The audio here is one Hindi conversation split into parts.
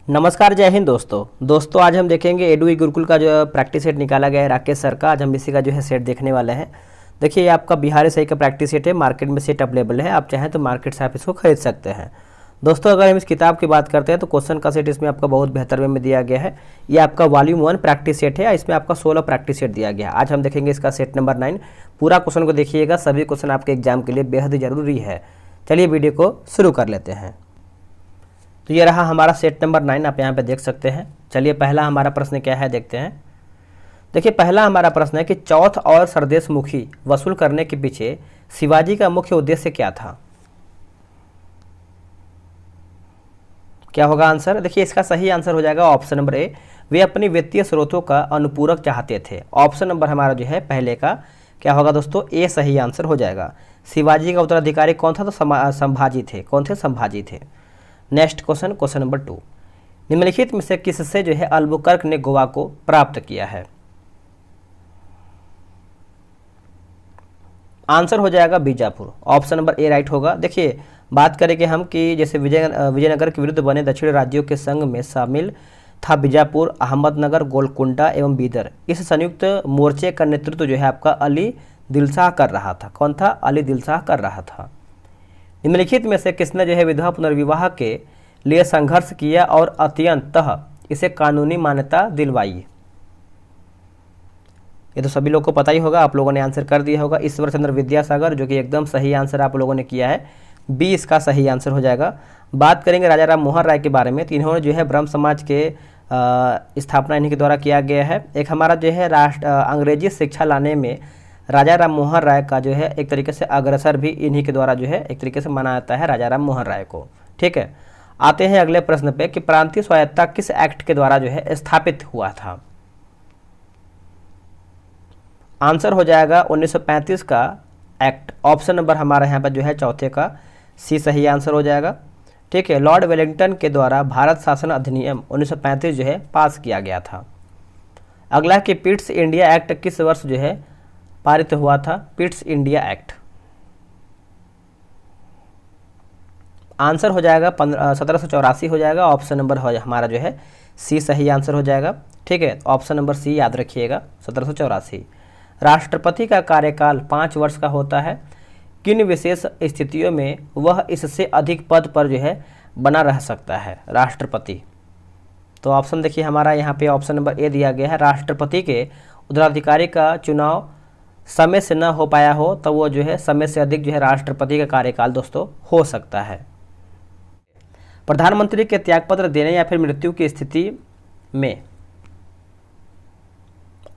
नमस्कार, जय हिंद दोस्तों आज हम देखेंगे एडुई गुरुकुल का जो प्रैक्टिस सेट निकाला गया है राकेश सर का। आज हम इसी का जो है सेट देखने वाले हैं। देखिए ये आपका बिहारी सही का प्रैक्टिस सेट है, मार्केट में सेट अवेलेबल है, आप चाहें तो मार्केट से आप इसको खरीद सकते हैं। दोस्तों अगर हम इस किताब की बात करते हैं तो क्वेश्चन का सेट इसमें आपका बहुत बेहतर वे में दिया गया है। ये आपका वॉल्यूम 1 प्रैक्टिस सेट है, इसमें आपका 16 प्रैक्टिस सेट दिया गया है। आज हम देखेंगे इसका सेट नंबर 9। पूरा क्वेश्चन को देखिएगा, सभी क्वेश्चन आपके एग्जाम के लिए बेहद जरूरी है। चलिए वीडियो को शुरू कर लेते हैं। तो ये रहा हमारा सेट नंबर 9, आप यहाँ पे देख सकते हैं। चलिए पहला हमारा प्रश्न क्या है देखते हैं। देखिए पहला हमारा प्रश्न है कि चौथ और सरदेश मुखी वसूल करने के पीछे शिवाजी का मुख्य उद्देश्य क्या था। क्या होगा आंसर? देखिए इसका सही आंसर हो जाएगा ऑप्शन नंबर ए, वे अपनी वित्तीय स्रोतों का अनुपूरक चाहते थे। ऑप्शन नंबर हमारा जो है पहले का क्या होगा दोस्तों, ए सही आंसर हो जाएगा। शिवाजी का उत्तराधिकारी कौन था? तो संभाजी थे। कौन थे? संभाजी थे। नेक्स्ट क्वेश्चन, क्वेश्चन नंबर 2, निम्नलिखित में से किससे जो है अल्बुकर्क ने गोवा को प्राप्त किया है। आंसर हो जाएगा Bijapur. Option number A right होगा। देखिए बात करेंगे हम कि जैसे विजयनगर के विरुद्ध बने दक्षिण राज्यों के संघ में शामिल था बीजापुर, अहमदनगर, गोलकुंडा एवं बीदर। इस संयुक्त मोर्चे का नेतृत्व जो है आपका अली दिलशाह कर रहा था। कौन था? अली दिलशाह कर रहा था। निम्नलिखित में से किसने जो है विधवा पुनर्विवाह के लिए संघर्ष किया और अत्यंतः इसे कानूनी मान्यता दिलवाई। ये तो सभी लोग को पता ही होगा, आप लोगों ने आंसर कर दिया होगा। ईश्वर चंद्र विद्यासागर, जो कि एकदम सही आंसर आप लोगों ने किया है, बी इसका सही आंसर हो जाएगा। बात करेंगे राजा राम मोहन राय के बारे में, तो इन्होंने जो है ब्रह्म समाज के स्थापना इन्हीं के द्वारा किया गया है। एक हमारा जो है अंग्रेजी शिक्षा लाने में राजा राम मोहन राय का जो है एक तरीके से अग्रसर भी इन्हीं के द्वारा जो है एक तरीके से माना जाता है राजा राम मोहन राय को। ठीक है, आते हैं अगले प्रश्न पे कि प्रांतीय स्वायत्तता किस एक्ट के द्वारा जो है स्थापित हुआ था। आंसर हो जाएगा 1935 का एक्ट। ऑप्शन नंबर हमारा यहाँ पर जो है चौथे का सी सही आंसर हो जाएगा। ठीक है, लॉर्ड वेलिंगटन के द्वारा भारत शासन अधिनियम 1935 जो है पास किया गया था। अगला कि पिट्स इंडिया एक्ट किस वर्ष जो है पारित हुआ था। पिट्स इंडिया एक्ट आंसर हो जाएगा 1784 हो जाएगा। ऑप्शन नंबर हमारा जो है सी सही आंसर हो जाएगा। ठीक है, ऑप्शन नंबर सी याद रखिएगा, 1784। राष्ट्रपति का कार्यकाल 5 वर्ष का होता है। किन विशेष स्थितियों में वह इससे अधिक पद पर जो है बना रह सकता है राष्ट्रपति। तो ऑप्शन देखिए हमारा यहाँ पे ऑप्शन नंबर ए दिया गया है। राष्ट्रपति के उत्तराधिकारी का चुनाव समय से न हो पाया हो तो वो जो है समय से अधिक जो है राष्ट्रपति का कार्यकाल दोस्तों हो सकता है। प्रधानमंत्री के त्यागपत्र देने या फिर मृत्यु की स्थिति में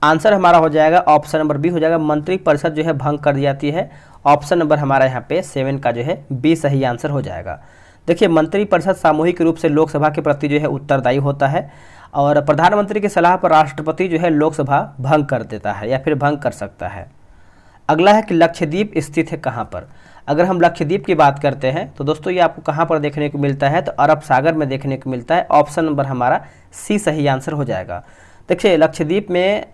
आंसर हमारा हो जाएगा ऑप्शन नंबर बी हो जाएगा, मंत्री परिषद जो है भंग कर दी जाती है। ऑप्शन नंबर हमारा यहाँ पे 7 का जो है बी सही आंसर हो जाएगा। देखिए मंत्री परिषद सामूहिक रूप से लोकसभा के प्रति जो है उत्तरदायी होता है और प्रधानमंत्री की सलाह पर राष्ट्रपति जो है लोकसभा भंग कर देता है या फिर भंग कर सकता है। अगला है कि लक्षद्वीप स्थित है कहाँ पर। अगर हम लक्षद्वीप की बात करते हैं तो दोस्तों ये आपको कहाँ पर देखने को मिलता है, तो अरब सागर में देखने को मिलता है। ऑप्शन नंबर हमारा सी सही आंसर हो जाएगा। देखिए लक्षद्वीप में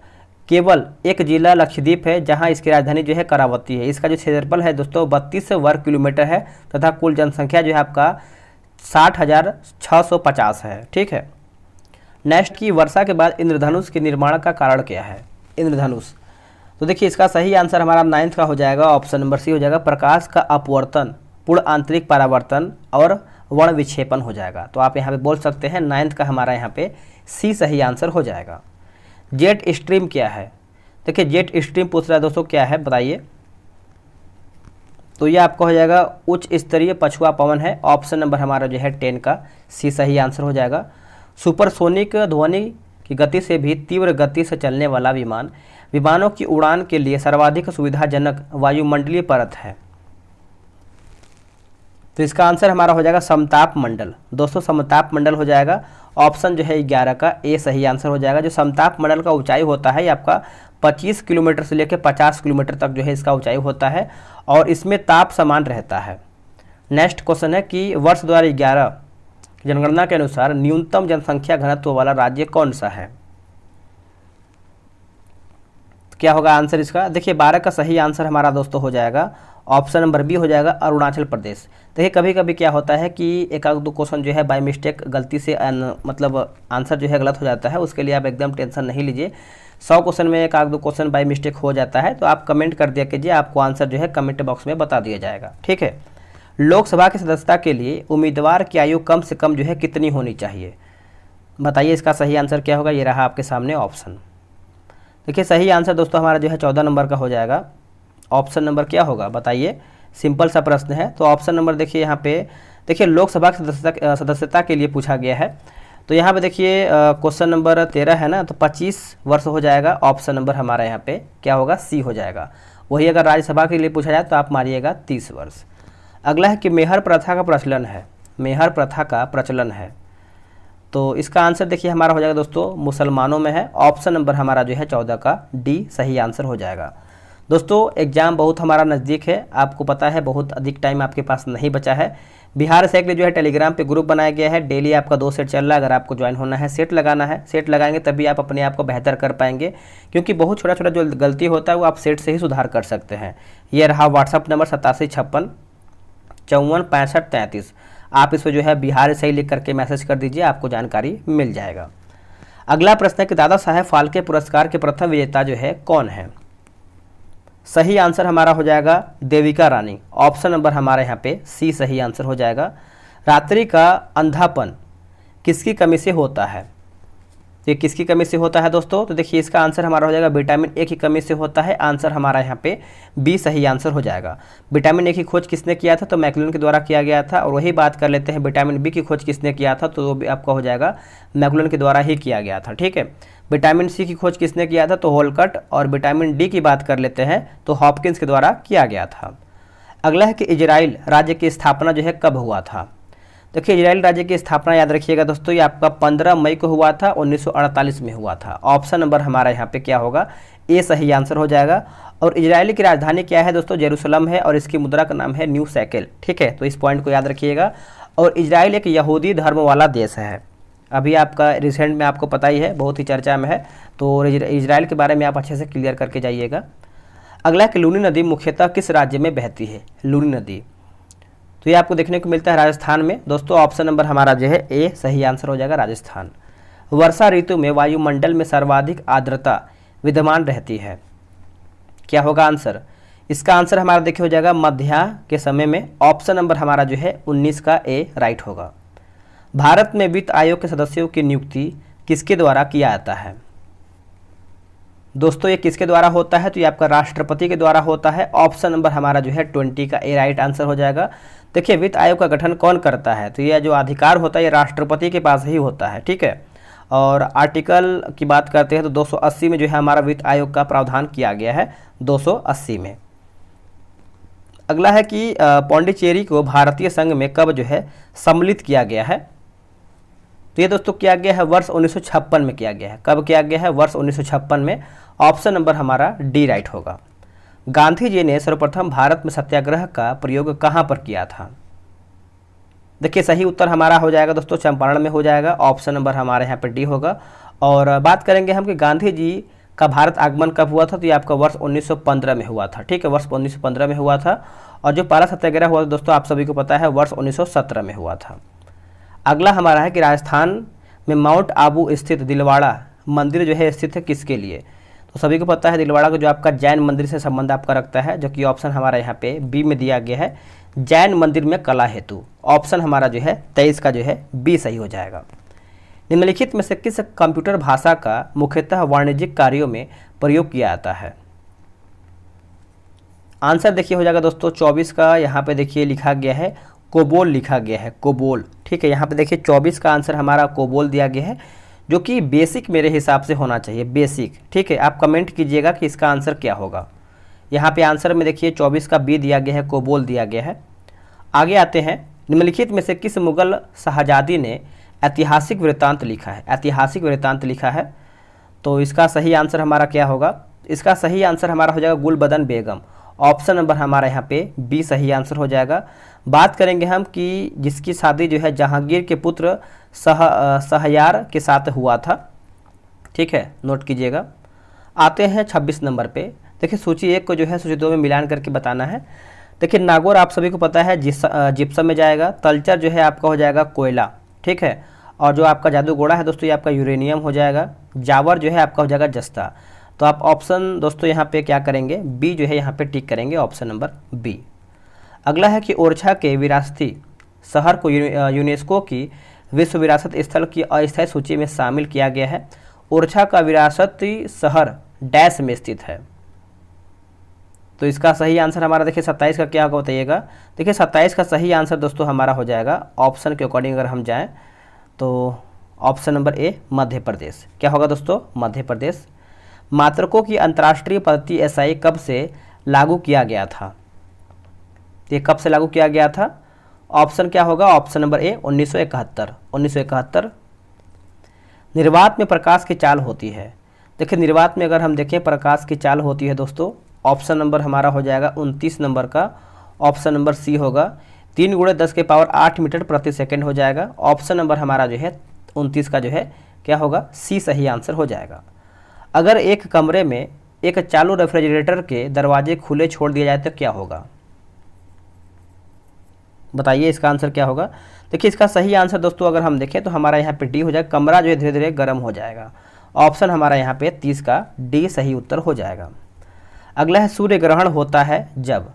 केवल एक जिला लक्षद्वीप है जहाँ इसकी राजधानी जो है करावती है। इसका जो क्षेत्रफल है दोस्तों 32 वर्ग किलोमीटर है तथा कुल जनसंख्या जो है आपका 60,650 है। ठीक है, नेक्स्ट की वर्षा के बाद इंद्रधनुष के निर्माण का कारण क्या है। इंद्रधनुष, तो देखिए इसका सही आंसर हमारा 9th का हो जाएगा। ऑप्शन नंबर सी हो जाएगा, प्रकाश का अपवर्तन, पूर्ण आंतरिक परावर्तन और वर्ण विक्षेपण हो जाएगा। तो आप यहाँ पे बोल सकते हैं 9th का हमारा यहाँ पे सी सही आंसर हो जाएगा। जेट स्ट्रीम क्या है? देखिए जेट स्ट्रीम पूछ रहा है दोस्तों, क्या है बताइए। तो ये आपको हो जाएगा उच्च स्तरीय पछुआ पवन है। ऑप्शन नंबर हमारा जो है 10 का सी सही आंसर हो जाएगा। सुपरसोनिक ध्वनि की गति से भी तीव्र गति से चलने वाला विमान विमानों की उड़ान के लिए सर्वाधिक सुविधाजनक वायुमंडलीय परत है। तो इसका आंसर हमारा हो जाएगा समताप मंडल। दोस्तों समताप मंडल हो जाएगा। ऑप्शन जो है 11 का ए सही आंसर हो जाएगा। जो समताप मंडल का ऊंचाई होता है ये आपका 25 किलोमीटर से लेकर 50 किलोमीटर तक जो है इसका ऊंचाई होता है और इसमें ताप समान रहता है। नेक्स्ट क्वेश्चन है कि वर्ष 2011 जनगणना के अनुसार न्यूनतम जनसंख्या घनत्व वाला राज्य कौन सा है। क्या होगा आंसर इसका? देखिए 12 का सही आंसर हमारा दोस्तों हो जाएगा ऑप्शन नंबर बी हो जाएगा, अरुणाचल प्रदेश। देखिए कभी कभी क्या होता है कि एक आध दो क्वेश्चन जो है बाय मिस्टेक गलती से मतलब आंसर जो है गलत हो जाता है, उसके लिए आप एकदम टेंशन नहीं लीजिए। 100 क्वेश्चन में एक आध दो क्वेश्चन बाय मिस्टेक हो जाता है, तो आप कमेंट कर दिया कीजिए, आपको आंसर जो है कमेंट बॉक्स में बता दिया जाएगा। ठीक है। लोकसभा की सदस्यता के लिए उम्मीदवार की आयु कम से कम जो है कितनी होनी चाहिए? बताइए इसका सही आंसर क्या होगा? ये रहा आपके सामने ऑप्शन। देखिए सही आंसर दोस्तों हमारा जो है 14 नंबर का हो जाएगा। ऑप्शन नंबर क्या होगा बताइए? सिंपल सा प्रश्न है, तो ऑप्शन नंबर देखिए यहाँ पे, देखिए लोकसभा की सदस्यता के लिए पूछा गया है, तो यहाँ पे देखिए क्वेश्चन नंबर 13 है ना, तो 25 वर्ष हो जाएगा। ऑप्शन नंबर हमारा यहाँ पे क्या होगा? सी हो जाएगा। वही अगर राज्यसभा के लिए पूछा जाए तो आप मारिएगा 30 वर्ष। अगला है कि मेहर प्रथा का प्रचलन है, मेहर प्रथा का प्रचलन है, तो इसका आंसर देखिए हमारा हो जाएगा दोस्तों मुसलमानों में है। ऑप्शन नंबर हमारा जो है 14 का डी सही आंसर हो जाएगा। दोस्तों एग्जाम बहुत हमारा नज़दीक है, आपको पता है बहुत अधिक टाइम आपके पास नहीं बचा है। बिहार से के लिए जो है टेलीग्राम पे ग्रुप बनाया गया है, डेली आपका 2 सेट चल रहा है। अगर आपको ज्वाइन होना है, सेट लगाना है, सेट लगाएंगे तभी आप अपने आप को बेहतर कर पाएंगे, क्योंकि बहुत छोटा छोटा जो गलती होता है वो आप सेट से ही सुधार कर सकते हैं। ये रहा व्हाट्सअप नंबर 8756546533। आप इस पर जो है बिहार सही लिख करके मैसेज कर दीजिए, आपको जानकारी मिल जाएगा। अगला प्रश्न है कि दादा साहेब फाल्के पुरस्कार के प्रथम विजेता जो है कौन है? सही आंसर हमारा हो जाएगा देविका रानी। ऑप्शन नंबर हमारे यहाँ पे सी सही आंसर हो जाएगा। रात्रि का अंधापन किसकी कमी से होता है? ये किसकी कमी से होता है दोस्तों? तो देखिए इसका आंसर हमारा हो जाएगा विटामिन ए की कमी से होता है। आंसर हमारा यहाँ पे बी सही आंसर हो जाएगा। विटामिन ए की खोज किसने किया था? तो मैक्लूलन के द्वारा किया गया था। और वही बात कर लेते हैं विटामिन बी की खोज किसने किया था, तो वो भी आपका हो जाएगा मैक्लूलन के द्वारा ही किया गया था। ठीक है। विटामिन सी की खोज किसने किया था? तो होलकट। और विटामिन डी की बात कर लेते हैं तो हॉपकिंस के द्वारा किया गया था। अगला है कि इजराइल राज्य की स्थापना जो है कब हुआ था? देखिए इजराइल राज्य की स्थापना याद रखिएगा दोस्तों, ये आपका 15 मई को हुआ था, 1948 में हुआ था। ऑप्शन नंबर हमारा यहाँ पे क्या होगा? ए सही आंसर हो जाएगा। और इजराइल की राजधानी क्या है दोस्तों? जेरूसलम है, और इसकी मुद्रा का नाम है न्यू शेकेल। ठीक है, तो इस पॉइंट को याद रखिएगा। और इजराइल एक यहूदी धर्म वाला देश है, अभी आपका रिसेंट में आपको पता ही है, बहुत ही चर्चा में है, तो इजराइल के बारे में आप अच्छे से क्लियर करके जाइएगा। अगला कि लूनी नदी मुख्यतः किस राज्य में बहती है? लूनी नदी, तो ये आपको देखने को मिलता है राजस्थान में। दोस्तों ऑप्शन नंबर हमारा जो है ए सही आंसर हो जाएगा, राजस्थान। वर्षा ऋतु में वायुमंडल में सर्वाधिक आर्द्रता विद्यमान रहती है, क्या होगा आंसर? इसका आंसर हमारा देखिए हो जाएगा मध्याह्न के समय में। ऑप्शन नंबर हमारा जो है 19 का ए राइट होगा। भारत में वित्त आयोग के सदस्यों की नियुक्ति किसके द्वारा किया जाता है? दोस्तों ये किसके द्वारा होता है? तो ये आपका राष्ट्रपति के द्वारा होता है। ऑप्शन नंबर हमारा जो है 20 का ए राइट आंसर हो जाएगा। देखिए वित्त आयोग का गठन कौन करता है? तो ये जो अधिकार होता है ये राष्ट्रपति के पास ही होता है। ठीक है। और आर्टिकल की बात करते हैं तो 280 में जो है हमारा वित्त आयोग का प्रावधान किया गया है, 280 में। अगला है कि पौंडीचेरी को भारतीय संघ में कब जो है सम्मिलित किया गया है? तो ये दोस्तों किया गया है वर्ष 1956 में किया गया है। कब किया गया है? वर्ष 1956 में। ऑप्शन नंबर हमारा डी राइट होगा। गांधी जी ने सर्वप्रथम भारत में सत्याग्रह का प्रयोग कहाँ पर किया था? देखिए सही उत्तर हमारा हो जाएगा दोस्तों चंपारण में हो जाएगा। ऑप्शन नंबर हमारे यहाँ पर डी होगा। और बात करेंगे हम कि गांधी जी का भारत आगमन कब हुआ था, तो ये आपका वर्ष 1915 में हुआ था। ठीक है, वर्ष 1915 में हुआ था। और जो पहला सत्याग्रह हुआ था दोस्तों आप सभी को पता है वर्ष 1917 में हुआ था। अगला हमारा है कि राजस्थान में माउंट आबू स्थित दिलवाड़ा मंदिर जो है स्थित है किसके लिए? तो सभी को पता है दिलवाड़ा को जो आपका जैन मंदिर से संबंध आपका रखता है, जो कि ऑप्शन हमारा यहाँ पे बी में दिया गया है, जैन मंदिर में कला हेतु। ऑप्शन हमारा जो है 23 का जो है बी सही हो जाएगा। निम्नलिखित में से किस कंप्यूटर भाषा का मुख्यतः वाणिज्यिक कार्यों में प्रयोग किया जाता है? आंसर देखिए हो जाएगा दोस्तों 24 का, यहाँ पे देखिए लिखा गया है कोबोल लिखा गया है, कोबोल। ठीक है, यहाँ पे देखिए 24 का आंसर हमारा कोबोल दिया गया है, जो कि बेसिक मेरे हिसाब से होना चाहिए, बेसिक। ठीक है, आप कमेंट कीजिएगा कि इसका आंसर क्या होगा। यहाँ पे आंसर में देखिए 24 का बी दिया गया है, कोबोल दिया गया है। आगे आते हैं, निम्नलिखित में से किस मुगल शहजादी ने ऐतिहासिक वृत्तांत लिखा है? ऐतिहासिक वृत्तांत लिखा है, तो इसका सही आंसर हमारा क्या होगा? इसका सही आंसर हमारा हो जाएगा गुलबदन बेगम। ऑप्शन नंबर हमारा यहाँ पे बी सही आंसर हो जाएगा। बात करेंगे हम कि जिसकी शादी जो है जहांगीर के पुत्र शहरयार के साथ हुआ था। ठीक है, नोट कीजिएगा। आते हैं 26 नंबर पे। देखिए सूची 1 को जो है सूची 2 में मिलान करके बताना है। देखिए नागौर आप सभी को पता है जिप्सम में जाएगा। तलचर जो है आपका हो जाएगा कोयला, ठीक है। और जो आपका जादूगोड़ा है दोस्तों ये आपका यूरेनियम हो जाएगा। जावर जो है आपका हो जाएगा जस्ता। तो आप ऑप्शन दोस्तों यहाँ पे क्या करेंगे, बी जो है यहाँ पे टिक करेंगे, ऑप्शन नंबर बी। अगला है कि ओरछा के विरासती शहर को यूनेस्को की विश्व विरासत स्थल की अस्थायी सूची में शामिल किया गया है। ओरछा का विरासती शहर डैश में स्थित है। तो इसका सही आंसर हमारा देखिए 27 का क्या होगा बताइएगा। देखिए 27 का सही आंसर दोस्तों हमारा हो जाएगा ऑप्शन के अकॉर्डिंग अगर हम जाएं तो option number A Madhya Pradesh. क्या होगा दोस्तों, मध्य प्रदेश। मात्रकों की अंतर्राष्ट्रीय पद्धति एसआई कब से लागू किया गया था, ये कब से लागू किया गया था? ऑप्शन क्या होगा, ऑप्शन नंबर ए 1971। 1971। निर्वात में प्रकाश की चाल होती है। देखिए निर्वात में अगर हम देखें प्रकाश की चाल होती है दोस्तों, ऑप्शन नंबर हमारा हो जाएगा 29 नंबर का, ऑप्शन नंबर सी होगा। 3 × 10⁸ मीटर प्रति सेकेंड हो जाएगा। ऑप्शन नंबर हमारा जो है 29 का जो है क्या होगा, सी सही आंसर हो जाएगा। अगर एक कमरे में एक चालू रेफ्रिजरेटर के दरवाजे खुले छोड़ दिया जाए तो क्या होगा, बताइए इसका आंसर क्या होगा। देखिए इसका सही आंसर दोस्तों अगर हम देखें तो हमारा यहाँ पे डी हो जाएगा, कमरा जो है धीरे धीरे गर्म हो जाएगा। ऑप्शन हमारा यहाँ पे 30 का डी सही उत्तर हो जाएगा। अगला है सूर्य ग्रहण होता है जब।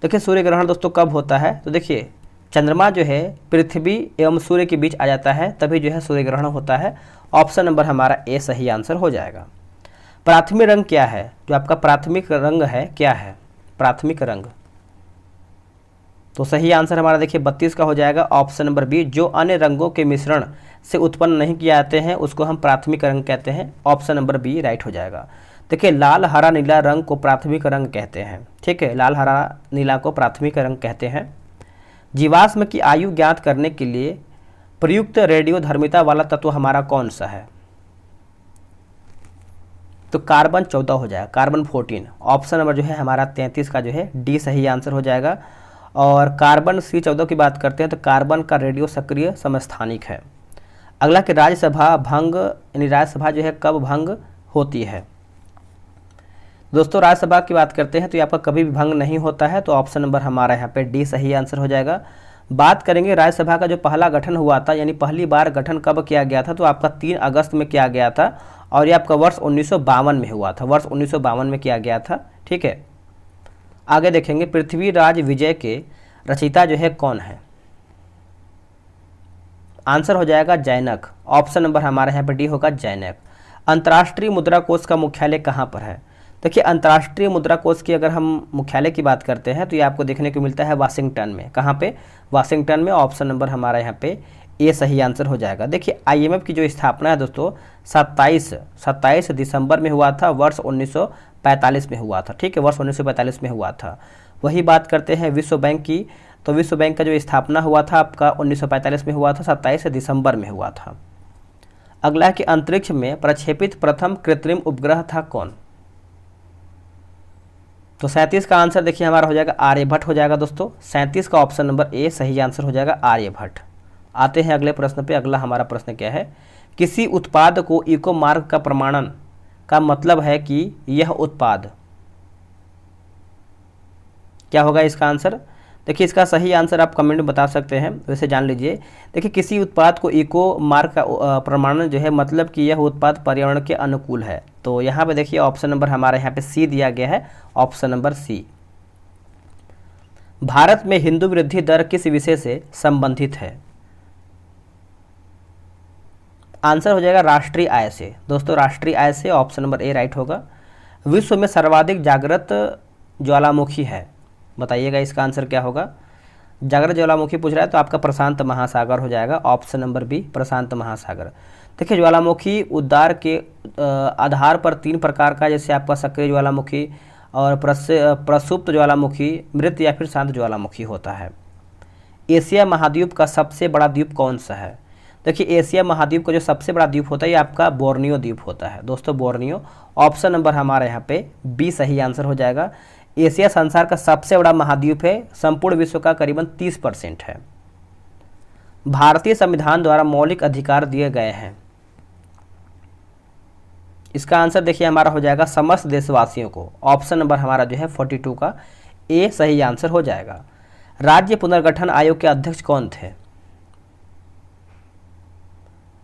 देखिए सूर्य ग्रहण दोस्तों कब होता है, तो देखिए चंद्रमा जो है पृथ्वी एवं सूर्य के बीच आ जाता है तभी जो है सूर्य ग्रहण होता है। ऑप्शन नंबर हमारा ए सही आंसर हो जाएगा। प्राथमिक रंग क्या है, जो आपका प्राथमिक रंग है क्या है, प्राथमिक रंग। तो सही आंसर हमारा देखिए 32 का हो जाएगा, ऑप्शन नंबर बी। जो अन्य रंगों के मिश्रण से उत्पन्न नहीं किए जाते हैं उसको हम प्राथमिक रंग कहते हैं। ऑप्शन नंबर बी राइट हो जाएगा। देखिए लाल हरा नीला रंग को प्राथमिक रंग कहते हैं, ठीक है, लाल हरा नीला को प्राथमिक रंग कहते हैं। जीवाश्म की आयु ज्ञात करने के लिए प्रयुक्त रेडियोधर्मिता वाला तत्व हमारा कौन सा है, तो कार्बन 14 हो जाएगा, कार्बन 14। ऑप्शन नंबर जो है हमारा 33 का जो है डी सही आंसर हो जाएगा। और कार्बन C14 की बात करते हैं तो कार्बन का रेडियो सक्रिय समस्थानिक है। अगला कि राज्यसभा भंग यानी राज्यसभा जो है कब भंग होती है। दोस्तों राज्यसभा की बात करते हैं तो ये आपका कभी भी भंग नहीं होता है, तो ऑप्शन नंबर हमारा यहाँ पे डी सही आंसर हो जाएगा। बात करेंगे राज्यसभा का जो पहला गठन हुआ था यानी पहली बार गठन कब किया गया था, तो आपका 3 अगस्त में किया गया था और ये आपका वर्ष 1952 में हुआ था, वर्ष 1952 में किया गया था, ठीक है। आगे देखेंगे पृथ्वीराज विजय के रचयिता जो है कौन है, आंसर हो जाएगा जैनक। ऑप्शन नंबर हमारे यहाँ पर डी होगा जैनक। अंतर्राष्ट्रीय मुद्रा कोष का मुख्यालय कहाँ पर है। देखिए अंतर्राष्ट्रीय मुद्रा कोष की अगर हम मुख्यालय की बात करते हैं तो ये आपको देखने को मिलता है वाशिंगटन में। कहाँ पे, वाशिंगटन में। ऑप्शन नंबर हमारा यहाँ पे ए सही आंसर हो जाएगा। देखिए IMF की जो स्थापना है दोस्तों 27 दिसंबर में हुआ था, वर्ष 1945 में हुआ था, ठीक है, वर्ष 1945 में हुआ था। वही बात करते हैं विश्व बैंक की, तो विश्व बैंक का जो स्थापना हुआ था आपका 1945 में हुआ था, 27 दिसंबर में हुआ था। अगला है कि अंतरिक्ष में प्रक्षेपित प्रथम कृत्रिम उपग्रह था कौन, तो 37 का आंसर देखिए हमारा हो जाएगा आर्यभट्ट हो जाएगा दोस्तों। 37 का ऑप्शन नंबर ए सही आंसर हो जाएगा आर्यभट्ट। आते हैं अगले प्रश्न पे। अगला हमारा प्रश्न क्या है, किसी उत्पाद को इको मार्क का प्रमाणन का मतलब है कि यह उत्पाद, क्या होगा इसका आंसर। देखिए इसका सही आंसर आप कमेंट में बता सकते हैं, वैसे जान लीजिए। देखिए किसी उत्पाद को इको मार्क का प्रमाणन जो है मतलब कि यह उत्पाद पर्यावरण के अनुकूल है। तो यहाँ पे देखिए ऑप्शन नंबर हमारे यहाँ पे सी दिया गया है, ऑप्शन नंबर सी। भारत में हिंदू वृद्धि दर किस विषय से संबंधित है, आंसर हो जाएगा राष्ट्रीय आय से। दोस्तों राष्ट्रीय आय से, ऑप्शन नंबर ए राइट होगा। विश्व में सर्वाधिक जागृत ज्वालामुखी है, बताइएगा इसका आंसर क्या होगा। जागृत ज्वालामुखी पूछ रहा है तो आपका प्रशांत महासागर हो जाएगा, ऑप्शन नंबर बी प्रशांत महासागर। देखिए ज्वालामुखी उद्गार के आधार पर 3 प्रकार का, जैसे आपका सक्रिय ज्वालामुखी और प्रसुप्त ज्वालामुखी, मृत या फिर शांत ज्वालामुखी होता है। एशिया महाद्वीप का सबसे बड़ा द्वीप कौन सा है। देखिए एशिया महाद्वीप का जो सबसे बड़ा द्वीप होता है ये आपका बोर्नियो द्वीप होता है दोस्तों, बोर्नियो। ऑप्शन नंबर हमारे यहाँ पे बी सही आंसर हो जाएगा। एशिया संसार का सबसे बड़ा महाद्वीप है, संपूर्ण विश्व का करीबन 30% है। भारतीय संविधान द्वारा मौलिक अधिकार दिए गए हैं, इसका आंसर देखिए हमारा हो जाएगा समस्त देशवासियों को। ऑप्शन नंबर हमारा जो है 42 का ए सही आंसर हो जाएगा। राज्य पुनर्गठन आयोग के अध्यक्ष कौन थे?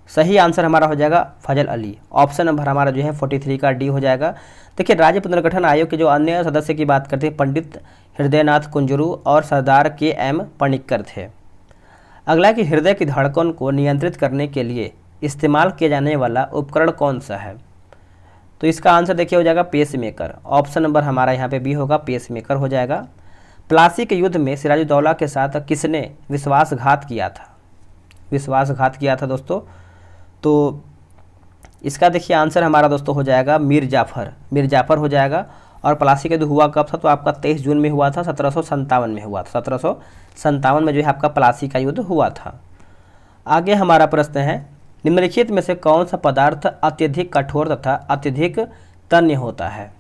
सही आंसर हमारा हो जाएगा फजल अली। ऑप्शन नंबर हमारा जो है 43 का डी हो जाएगा। देखिए राज्य पुनर्गठन आयोग के जो अन्य सदस्य की बात करते हैं, पंडित हृदयनाथ कुंजरू और सरदार के एम पणिक्कर थे। अगला कि हृदय की धड़कन को नियंत्रित करने के लिए इस्तेमाल किया जाने वाला उपकरण कौन सा है? तो इसका आंसर देखिए हो जाएगा पेस मेकर। ऑप्शन नंबर हमारा यहाँ पे बी होगा, पेस मेकर हो जाएगा। प्लासी के युद्ध में सिराजुद्दौला के साथ किसने विश्वासघात किया था? विश्वासघात किया था दोस्तों। तो इसका देखिए आंसर हमारा दोस्तों हो जाएगा मीर जाफ़र। मीर जाफ़र हो जाएगा। और प्लासी का युद्ध हुआ कब था? तो आपका 23 जून में हुआ था, 1757 में हुआ था। 1757 में जो है आपका प्लासी का युद्ध हुआ था। आगे हमारा प्रश्न है, निम्नलिखित में से कौन सा पदार्थ अत्यधिक कठोर तथा अत्यधिक तन्य होता है?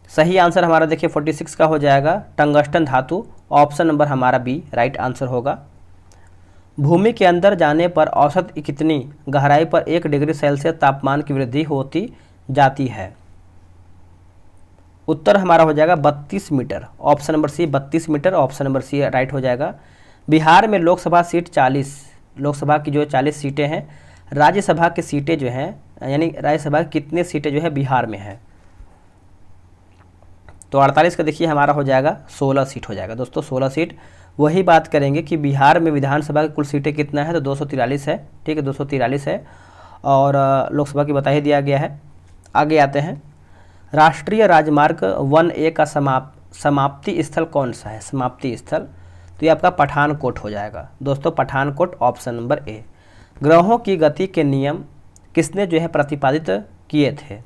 सही आंसर हमारा देखिए 46 का हो जाएगा टंगस्टन धातु। ऑप्शन नंबर हमारा बी राइट आंसर होगा। भूमि के अंदर जाने पर औसत कितनी गहराई पर 1 डिग्री सेल्सियस तापमान की वृद्धि होती जाती है? उत्तर हमारा हो जाएगा 32 metre. Option number C 32 metre. Option number C right हो जाएगा। बिहार में लोकसभा सीट 40, लोकसभा की जो 40 सीटें हैं। राज्यसभा की सीटें जो हैं, यानी राज्यसभा की कितनी सीटें जो है बिहार में है? तो 48 का देखिए हमारा हो जाएगा 16 सीट हो जाएगा दोस्तों, 16 सीट। वही बात करेंगे कि बिहार में विधानसभा की कुल सीटें कितना है? तो 243 है। ठीक है, 243 है। और लोकसभा की बता ही दिया गया है। आगे आते हैं, राष्ट्रीय राजमार्ग 1A का समाप्ति स्थल कौन सा है? समाप्ति स्थल तो ये आपका पठानकोट हो जाएगा दोस्तों, पठानकोट। Option number A. ग्रहों की गति के नियम किसने जो है प्रतिपादित किए थे?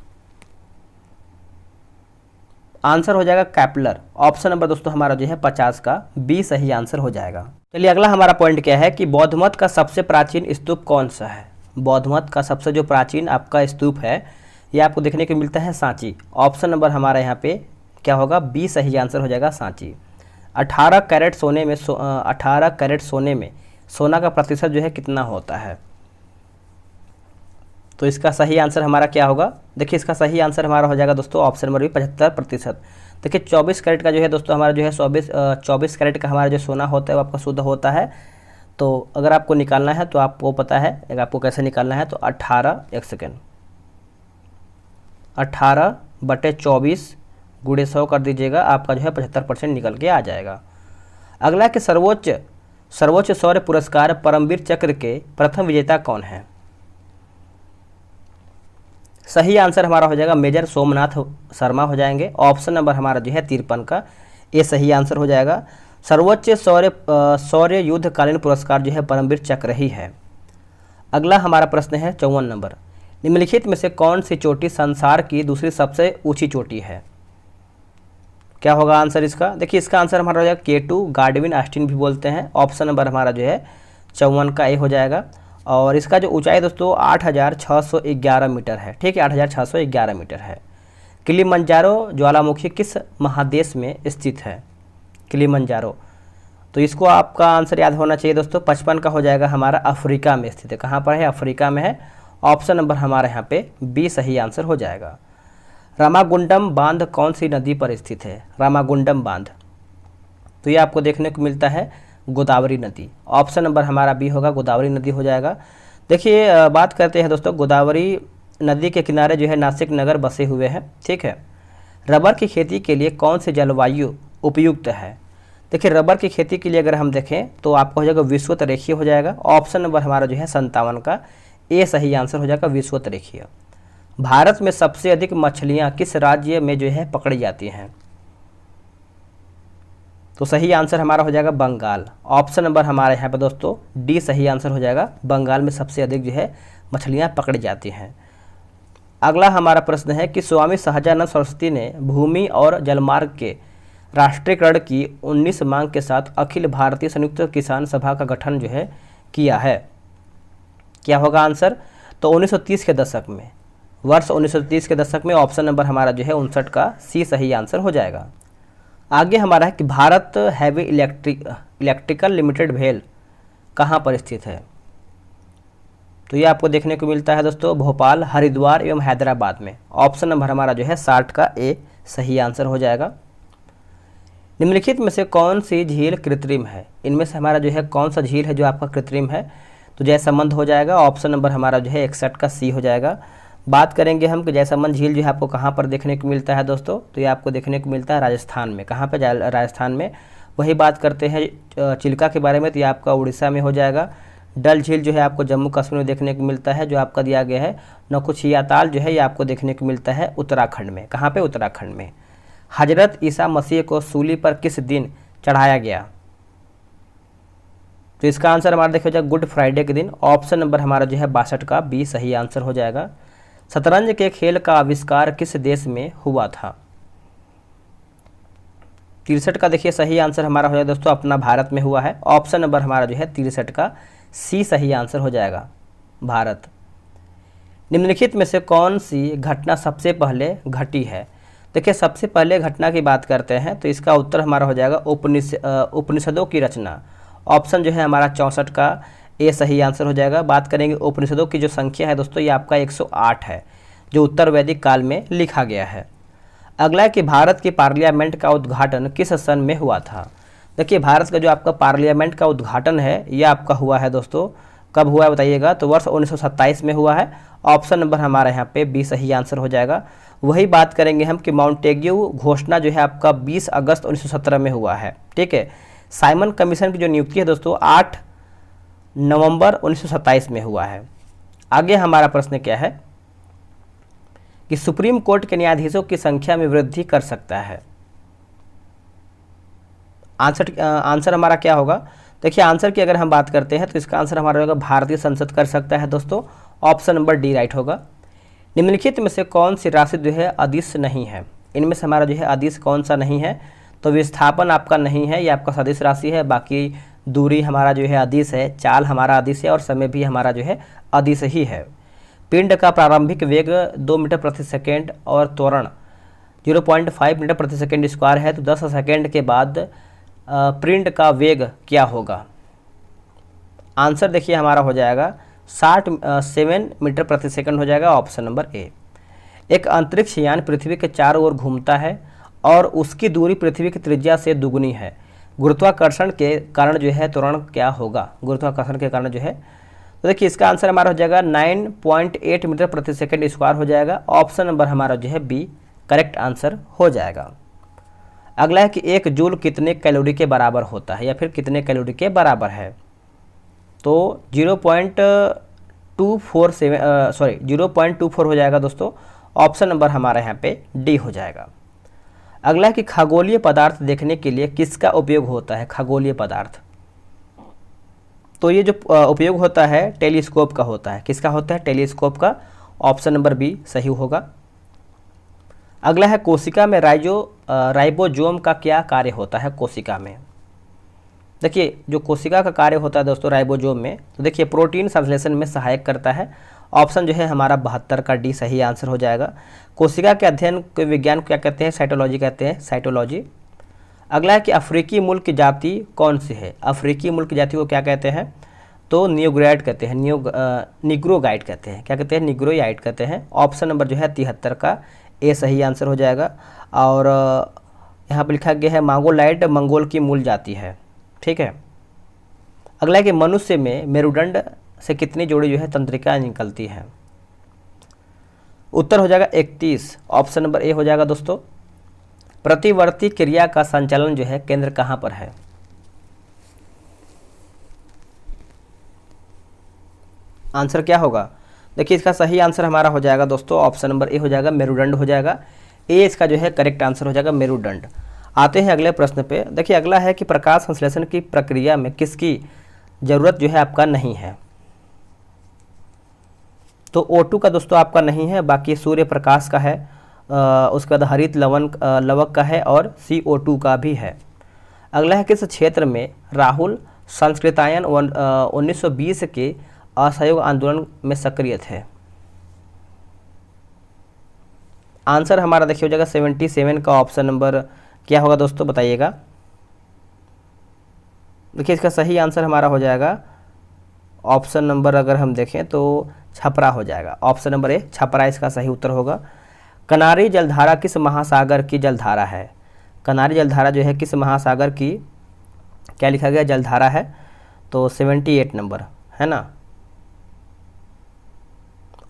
आंसर हो जाएगा कैपलर। ऑप्शन नंबर दोस्तों हमारा जो है 50 का बी सही आंसर हो जाएगा। चलिए अगला हमारा पॉइंट क्या है कि बौद्ध मत का सबसे प्राचीन स्तूप कौन सा है? बौद्ध मत का सबसे जो प्राचीन आपका स्तूप है ये आपको देखने को मिलता है सांची। ऑप्शन नंबर हमारा यहाँ पे क्या होगा? बी सही आंसर हो जाएगा सांची। 18 कैरेट सोने में 18 कैरेट सोने में सोना का प्रतिशत जो है कितना होता है? तो इसका सही आंसर हमारा क्या होगा? देखिए इसका सही आंसर हमारा हो जाएगा दोस्तों ऑप्शन नंबर बी 75%। देखिए 24 कैरेट का जो है दोस्तों हमारा जो है 24 कैरेट का हमारा जो सोना होता है वो आपका शुद्ध होता है। तो अगर आपको निकालना है तो आपको पता है अगर आपको कैसे निकालना है, तो 18 एक सेकेंड 18/24 गुणे 100 कर दीजिएगा, आपका जो है 75% निकल के आ जाएगा। अगला कि सर्वोच्च शौर्य पुरस्कार परमवीर चक्र के प्रथम विजेता कौन है? सही आंसर हमारा हो जाएगा मेजर सोमनाथ शर्मा हो जाएंगे। ऑप्शन नंबर हमारा जो है 53 का ये सही आंसर हो जाएगा। सर्वोच्च शौर्य युद्धकालीन पुरस्कार जो है परमवीर चक्र ही है। अगला हमारा प्रश्न है 54 नंबर, निम्नलिखित में से कौन सी चोटी संसार की दूसरी सबसे ऊंची चोटी है? क्या होगा आंसर इसका? देखिए इसका आंसर हमारा हो जाएगा K2 गार्डविन ऑस्टिन भी बोलते हैं। ऑप्शन नंबर हमारा जो है 54 का ए हो जाएगा। और इसका जो ऊंचाई दोस्तों 8611 मीटर है। ठीक है, 8611 मीटर है। किलिमंजारो ज्वालामुखी किस महादेश में स्थित है? किलिमंजारो, तो इसको आपका आंसर याद होना चाहिए दोस्तों, 55 का हो जाएगा हमारा अफ्रीका में स्थित है। कहाँ पर है? अफ्रीका में है। ऑप्शन नंबर हमारे यहाँ पे बी सही आंसर हो जाएगा। रामागुंडम बांध कौन सी नदी पर स्थित है? रामागुंडम बांध, तो ये आपको देखने को मिलता है गोदावरी नदी। ऑप्शन नंबर हमारा बी होगा, गोदावरी नदी हो जाएगा। देखिए बात करते हैं दोस्तों, गोदावरी नदी के किनारे जो है नासिक नगर बसे हुए हैं। ठीक है, रबर की खेती के लिए कौन सी जलवायु उपयुक्त है? देखिए रबर की खेती के लिए अगर हम देखें तो आपका हो जाएगा विषुवत रेखीय हो जाएगा। ऑप्शन नंबर हमारा जो है 57 का ए सही आंसर हो जाएगा विषुवत रेखीय। भारत में सबसे अधिक मछलियाँ किस राज्य में जो है पकड़ी जाती हैं? तो सही आंसर हमारा हो जाएगा बंगाल। ऑप्शन नंबर हमारे यहाँ पर दोस्तों डी सही आंसर हो जाएगा, बंगाल में सबसे अधिक जो है मछलियाँ पकड़ी जाती हैं। अगला हमारा प्रश्न है कि स्वामी सहजानंद सरस्वती ने भूमि और जलमार्ग के राष्ट्रीयकरण की 19 मांग के साथ अखिल भारतीय संयुक्त किसान सभा का गठन जो है किया है। क्या होगा आंसर? तो 1930 के दशक में, वर्ष 1930 के दशक में। ऑप्शन नंबर हमारा जो है 59 का सी सही आंसर हो जाएगा। आगे हमारा है कि भारत हैवी इलेक्ट्रिकल लिमिटेड भेल कहाँ पर स्थित है? तो ये आपको देखने को मिलता है दोस्तों भोपाल, हरिद्वार एवं हैदराबाद में। ऑप्शन नंबर हमारा जो है 60 का ए सही आंसर हो जाएगा। निम्नलिखित में से कौन सी झील कृत्रिम है? इनमें से हमारा जो है कौन सा झील है जो आपका कृत्रिम है? तो जयसमंद हो जाएगा। ऑप्शन नंबर हमारा जो है 61 का सी हो जाएगा। बात करेंगे हम कि जयसमंद झील जो है आपको कहाँ पर देखने को मिलता है दोस्तों, तो ये आपको देखने को मिलता है राजस्थान में। कहाँ पे? राजस्थान में। वही बात करते हैं चिल्का के बारे में, तो ये आपका उड़ीसा में हो जाएगा। डल झील जो है आपको जम्मू कश्मीर में देखने को मिलता है, जो आपका दिया गया है। नौकुचिया ताल जो है ये आपको देखने को मिलता है उत्तराखंड में। कहाँ पे? उत्तराखंड में। हजरत ईसा मसीह को सूली पर किस दिन चढ़ाया गया? तो इसका आंसर हमारा देखा जाए गुड फ्राइडे के दिन। ऑप्शन नंबर हमारा जो है 62 का बी सही आंसर हो जाएगा। शतरंज के खेल का आविष्कार किस देश में हुआ था? 63 का देखिए सही आंसर हमारा हो जाएगा दोस्तों अपना भारत में हुआ है। ऑप्शन नंबर हमारा जो है 63 का सी सही आंसर हो जाएगा, भारत। निम्नलिखित में से कौन सी घटना सबसे पहले घटी है? देखिए सबसे पहले घटना की बात करते हैं तो इसका उत्तर हमारा हो जाएगा उपनिषदों की रचना। ऑप्शन जो है हमारा 64 का ए सही आंसर हो जाएगा। बात करेंगे उपनिषदों की जो संख्या है दोस्तों ये आपका 108 है, जो उत्तर वैदिक काल में लिखा गया है। अगला है कि भारत की पार्लियामेंट का उद्घाटन किस सन में हुआ था? देखिए भारत का जो आपका पार्लियामेंट का उद्घाटन है ये आपका हुआ है दोस्तों, कब हुआ है बताइएगा? तो वर्ष 1927 में हुआ है। ऑप्शन नंबर हमारा यहाँ पे बी सही आंसर हो जाएगा। वही बात करेंगे हम कि माउंटेग्यू घोषणा जो है आपका 20 अगस्त 1917 में हुआ है। ठीक है। साइमन कमीशन की जो नियुक्ति है दोस्तों 8 नवंबर 1927 में हुआ है। आगे हमारा प्रश्न क्या है कि सुप्रीम कोर्ट के न्यायाधीशों की संख्या में वृद्धि कर सकता है? आंसर हमारा क्या होगा? देखिए आंसर की अगर हम बात करते हैं तो इसका आंसर हमारा होगा भारतीय संसद कर सकता है दोस्तों। ऑप्शन नंबर डी राइट होगा। निम्नलिखित में से कौन सी राशि जो है अदिश नहीं है? इनमें से हमारा जो है अदिश कौन सा नहीं है? तो विस्थापन आपका नहीं है, ये आपका सदिश राशि है। बाकी दूरी हमारा जो है अदिश है, चाल हमारा अदिश है और समय भी हमारा जो है अदिश ही है। पिंड का प्रारंभिक वेग 2 मीटर प्रति सेकेंड और त्वरण 0.5 मीटर प्रति सेकेंड स्क्वायर है, तो 10 सेकेंड के बाद पिंड का वेग क्या होगा? आंसर देखिए हमारा हो जाएगा 7 मीटर प्रति सेकंड हो जाएगा। Option number A. एक अंतरिक्ष यान पृथ्वी के चारों ओर घूमता है और उसकी दूरी पृथ्वी की त्रिज्या से दुगुनी है। गुरुत्वाकर्षण के कारण जो है त्वरण क्या होगा? गुरुत्वाकर्षण के कारण जो है, तो देखिए इसका आंसर हमारा हो जाएगा 9.8 मीटर प्रति सेकंड स्क्वायर हो जाएगा। ऑप्शन नंबर हमारा जो है बी करेक्ट आंसर हो जाएगा। अगला है कि 1 जूल कितने कैलोरी के बराबर होता है या फिर कितने कैलोरी के बराबर है? तो 0.24 हो जाएगा दोस्तों। ऑप्शन नंबर हमारा यहाँ पे डी हो जाएगा। अगला है कि खगोलीय पदार्थ देखने के लिए किसका उपयोग होता है? खगोलीय पदार्थ, तो ये जो उपयोग होता है टेलीस्कोप का होता है। किसका होता है? टेलीस्कोप का। ऑप्शन नंबर बी सही होगा। अगला है कोशिका में राइबोसोम का क्या कार्य होता है? कोशिका में देखिए जो कोशिका का कार्य होता है दोस्तों राइबोसोम में, तो देखिए प्रोटीन संश्लेषण में सहायक करता है। ऑप्शन जो है हमारा 72 का डी सही आंसर हो जाएगा। कोशिका के अध्ययन के विज्ञान को क्या कहते हैं? साइटोलॉजी कहते हैं, साइटोलॉजी। अगला है कि अफ्रीकी मूल की जाति कौन सी है? अफ्रीकी मूल की जाति को क्या कहते हैं? तो निग्रोगाइड कहते हैं, निग्रोगाइड कहते हैं। क्या कहते हैं? निग्रोगाइड कहते हैं। ऑप्शन नंबर जो है 73 का ए सही आंसर हो जाएगा। और यहाँ पर लिखा गया है मंगोलाइड मंगोल की मूल जाति है। ठीक है। अगला है कि मनुष्य में मेरुदंड से कितनी जोड़ी जो है तंत्रिकाएं निकलती हैं? उत्तर हो जाएगा 31। ऑप्शन नंबर ए हो जाएगा दोस्तों। प्रतिवर्ती क्रिया का संचालन जो है केंद्र कहाँ पर है? आंसर क्या होगा? देखिए इसका सही आंसर हमारा हो जाएगा दोस्तों ऑप्शन नंबर ए हो जाएगा, मेरुदंड हो जाएगा। ए इसका जो है करेक्ट आंसर हो जाएगा, मेरुदंड। आते हैं अगले प्रश्न पे। देखिए अगला है कि प्रकाश संश्लेषण की प्रक्रिया में किसकी ज़रूरत जो है आपका नहीं है? तो O2 का दोस्तों आपका नहीं है, बाकी सूर्य प्रकाश का है, उसके बाद हरित लवक का है और CO2 का भी है। अगला है किस क्षेत्र में राहुल संस्कृतायन 1920 के असहयोग आंदोलन में सक्रिय थे? आंसर हमारा देखिए हो जाएगा 77 का। ऑप्शन नंबर क्या होगा दोस्तों बताइएगा? देखिए इसका सही आंसर हमारा हो जाएगा ऑप्शन नंबर अगर हम देखें तो छपरा हो जाएगा। ऑप्शन नंबर ए छपरा इसका सही उत्तर होगा। कनारी जलधारा किस महासागर की जलधारा है? कनारी जलधारा जो है किस महासागर की क्या लिखा गया जलधारा है? तो 78 नंबर है ना।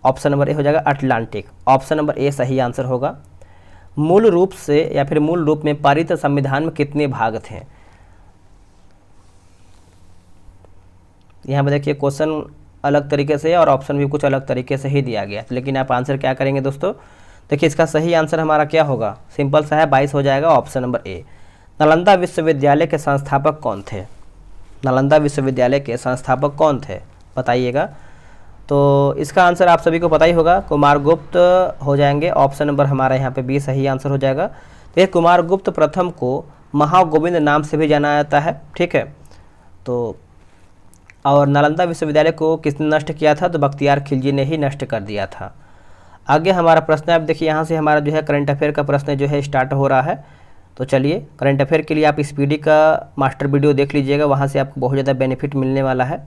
ऑप्शन नंबर ए हो जाएगा अटलांटिक। ऑप्शन नंबर ए सही आंसर होगा। मूल रूप से या फिर मूल रूप में पारित संविधान में कितने भाग थे? यहाँ पर देखिए क्वेश्चन अलग तरीके से और ऑप्शन भी कुछ अलग तरीके से ही दिया गया, लेकिन आप आंसर क्या करेंगे दोस्तों? देखिए इसका सही आंसर हमारा क्या होगा? सिंपल सा है, 22 हो जाएगा। Option number A. नालंदा विश्वविद्यालय के संस्थापक कौन थे? नालंदा विश्वविद्यालय के संस्थापक कौन थे बताइएगा। तो इसका आंसर आप सभी को पता ही होगा, कुमारगुप्त हो जाएंगे। ऑप्शन नंबर हमारा यहाँ पे बी सही आंसर हो जाएगा। तो ये कुमारगुप्त प्रथम को महागोविंद नाम से भी जाना जाता है, ठीक है। तो और नालंदा विश्वविद्यालय को किसने नष्ट किया था? तो बख्तियार खिलजी ने ही नष्ट कर दिया था। आगे हमारा प्रश्न है, आप देखिए यहाँ से हमारा जो है करंट अफेयर का प्रश्न जो है स्टार्ट हो रहा है। तो चलिए करंट अफेयर के लिए आप स्पीडी का मास्टर वीडियो देख लीजिएगा, वहाँ से आपको बहुत ज़्यादा बेनिफिट मिलने वाला है।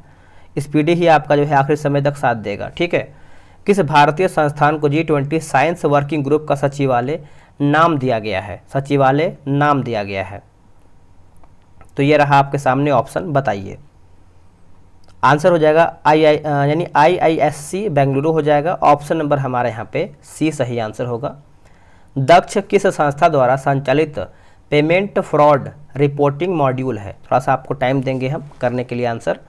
स्पीडी ही आपका जो है आखिरी समय तक साथ देगा, ठीक है। किस भारतीय संस्थान को G20 साइंस वर्किंग ग्रुप का सचिवालय नाम दिया गया है? सचिवालय नाम दिया गया है। तो ये रहा आपके सामने ऑप्शन, बताइए। आंसर हो जाएगा यानी IISC बेंगलुरु हो जाएगा। ऑप्शन नंबर हमारे यहाँ पे सी सही आंसर होगा। दक्ष किस संस्था द्वारा संचालित पेमेंट फ्रॉड रिपोर्टिंग मॉड्यूल है? थोड़ा सा आपको टाइम देंगे हम करने के लिए आंसर,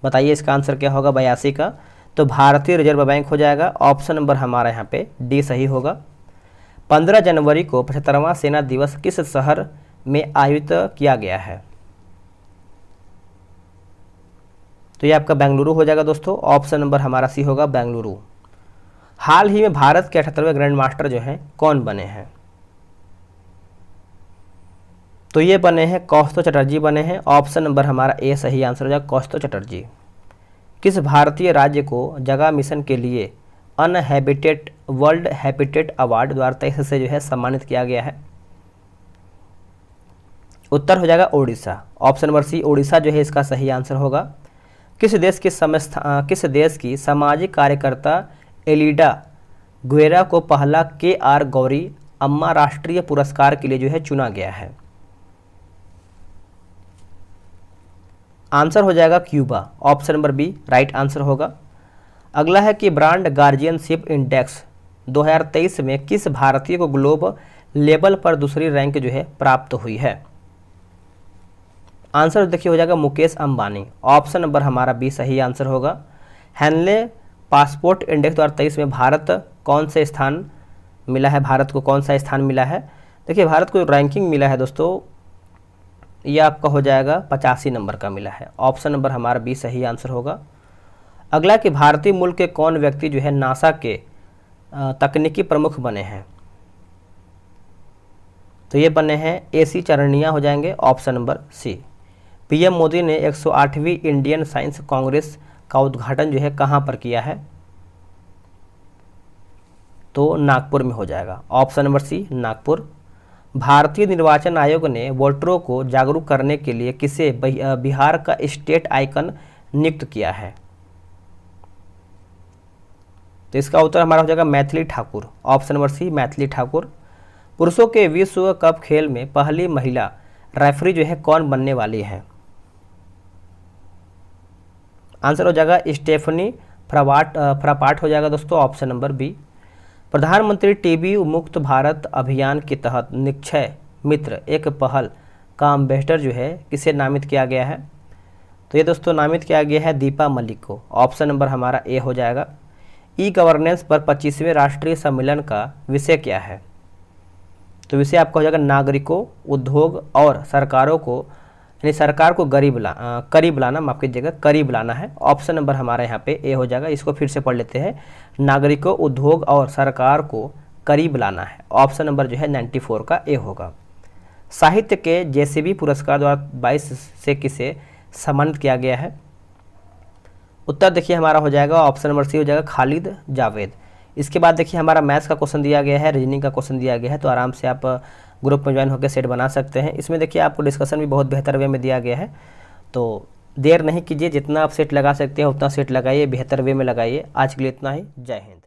बताइए इसका आंसर क्या होगा 82 का। तो भारतीय रिजर्व बैंक हो जाएगा। ऑप्शन नंबर हमारा यहाँ पे डी सही होगा। 15 जनवरी को 75वां सेना दिवस किस शहर में आयोजित किया गया है? तो ये आपका बेंगलुरु हो जाएगा दोस्तों। ऑप्शन नंबर हमारा सी होगा बेंगलुरु। हाल ही में भारत के 78वें ग्रैंड मास्टर जो हैं कौन बने हैं? तो ये बने हैं कौस्तुभ चटर्जी बने हैं। ऑप्शन नंबर हमारा ए सही आंसर हो जाएगा कौस्तुभ चटर्जी। किस भारतीय राज्य को जगह मिशन के लिए अनहैबिटेट वर्ल्ड हैबिटेट अवार्ड 2023 से जो है सम्मानित किया गया है? उत्तर हो जाएगा Odisha. Option number C Odisha जो है इसका सही आंसर होगा। किस देश की सामाजिक कार्यकर्ता एलिडा गुएरा को पहला KR गौरी अम्मा राष्ट्रीय पुरस्कार के लिए जो है चुना गया है? आंसर हो जाएगा Cuba. Option number B right answer होगा। अगला है कि ब्रांड गार्जियनशिप इंडेक्स 2023 में किस भारतीय को ग्लोब लेवल पर दूसरी रैंक जो है प्राप्त हुई है? आंसर देखिए हो जाएगा मुकेश अंबानी। ऑप्शन नंबर हमारा बी सही आंसर होगा। हैनले पासपोर्ट इंडेक्स 2023 में भारत कौन से स्थान मिला है? भारत को कौन सा स्थान मिला है? देखिए भारत को रैंकिंग मिला है दोस्तों, ये आपका हो जाएगा 85 नंबर का मिला है। ऑप्शन नंबर हमारा बी सही आंसर होगा। अगला कि भारतीय मूल के कौन व्यक्ति जो है नासा के तकनीकी प्रमुख बने हैं? तो ये बने हैं AC चरणिया हो जाएंगे। Option number C. PM Modi ने 108वीं इंडियन साइंस कांग्रेस का उद्घाटन जो है कहाँ पर किया है? तो नागपुर में हो जाएगा। Option number C Nagpur. भारतीय निर्वाचन आयोग ने वोटरों को जागरूक करने के लिए किसे बिहार का स्टेट आइकन नियुक्त किया है? तो इसका उत्तर हमारा हो जाएगा Maithili Thakur. Option number C Maithili Thakur. पुरुषों के विश्व कप खेल में पहली महिला रेफरी जो है कौन बनने वाली है? आंसर हो जाएगा स्टेफनी फ्रापाट हो जाएगा दोस्तों। Option number B. प्रधानमंत्री टीबी मुक्त भारत अभियान के तहत निक्षय मित्र एक पहल का एम्बेसडर जो है किसे नामित किया गया है? तो ये दोस्तों नामित किया गया है दीपा मलिक को। ऑप्शन नंबर हमारा ए हो जाएगा। ई गवर्नेंस पर 25वें राष्ट्रीय सम्मेलन का विषय क्या है? तो विषय आपका हो जाएगा नागरिकों, उद्योग और सरकारों को यानी सरकार को करीब लाना, माफ कीजिएगा करीब लाना है। ऑप्शन नंबर हमारा यहाँ पे ए हो जाएगा। इसको फिर से पढ़ लेते हैं, नागरिकों, उद्योग और सरकार को करीब लाना है। ऑप्शन नंबर जो है 94 का ए होगा। साहित्य के JCB पुरस्कार 2022 से किसे सम्मानित किया गया है? उत्तर देखिए हमारा हो जाएगा ऑप्शन नंबर सी हो जाएगा खालिद जावेद। इसके बाद देखिए हमारा मैथ्स का क्वेश्चन दिया गया है, रीजनिंग का क्वेश्चन दिया गया है, तो आराम से आप ग्रुप में ज्वाइन होकर सेट बना सकते हैं। इसमें देखिए आपको डिस्कशन भी बहुत बेहतर वे में दिया गया है। तो देर नहीं कीजिए, जितना आप सेट लगा सकते हैं उतना सेट लगाइए, बेहतर वे में लगाइए। आज के लिए इतना ही, जय हिंद।